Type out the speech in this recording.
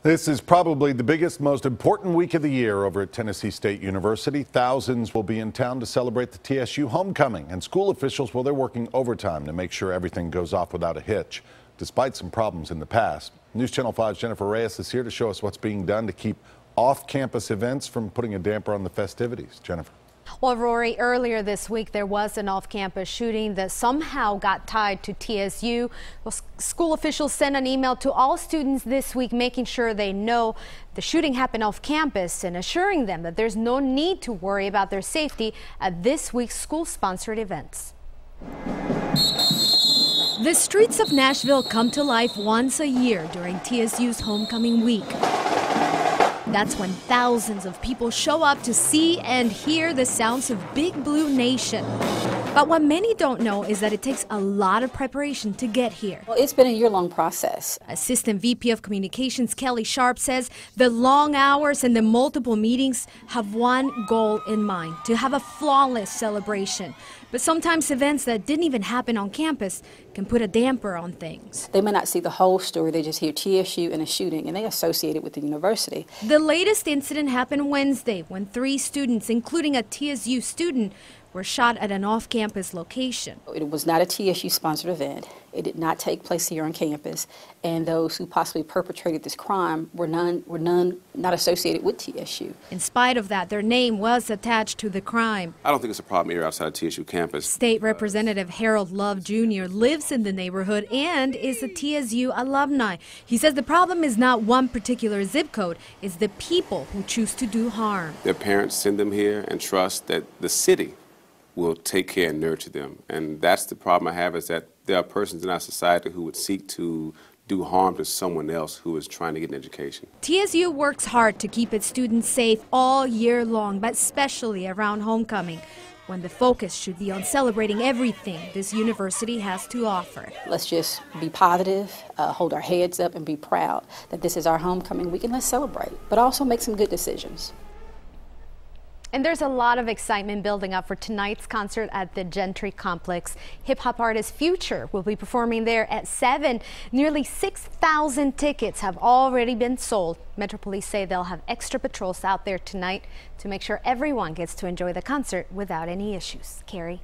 This is probably the biggest, most important week of the year over at Tennessee State University. Thousands will be in town to celebrate the TSU homecoming, and school officials, well, they're working overtime to make sure everything goes off without a hitch, despite some problems in the past. News Channel 5's Jennifer Reyes is here to show us what's being done to keep off-campus events from putting a damper on the festivities. Jennifer. Well, Rory, earlier this week there was an off-campus shooting that somehow got tied to TSU. Well, school officials sent an email to all students this week making sure they know the shooting happened off campus and assuring them that there's no need to worry about their safety at this week's school-sponsored events. The streets of Nashville come to life once a year during TSU's homecoming week. That's when thousands of people show up to see and hear the sounds of Big Blue Nation. But what many don't know is that it takes a lot of preparation to get here. Well, it's been a year-long process. Assistant VP of Communications Kelly Sharp says the long hours and the multiple meetings have one goal in mind: to have a flawless celebration. But sometimes events that didn't even happen on campus can put a damper on things. They may not see the whole story, they just hear TSU and a shooting, and they associate it with the university. The latest incident happened Wednesday when 3 students, including a TSU student, were shot at an off-campus location. It was not a TSU-sponsored event. It did not take place here on campus, and those who possibly perpetrated this crime were not associated with TSU. In spite of that, their name was attached to the crime. I don't think it's a problem here outside of TSU campus. State Representative Harold Love Jr. lives in the neighborhood and is a TSU alumni. He says the problem is not one particular zip code, it's the people who choose to do harm. Their parents send them here and trust that the city will take care and nurture them. And that's the problem I have, is that there are persons in our society who would seek to do harm to someone else who is trying to get an education. TSU works hard to keep its students safe all year long, but especially around homecoming, when the focus should be on celebrating everything this university has to offer. Let's just be positive, hold our heads up, and be proud that this is our homecoming week, and let's celebrate, but also make some good decisions. And there's a lot of excitement building up for tonight's concert at the Gentry Complex. Hip-hop artist Future will be performing there at 7. Nearly 6,000 tickets have already been sold. Metro Police say they'll have extra patrols out there tonight to make sure everyone gets to enjoy the concert without any issues. Carrie.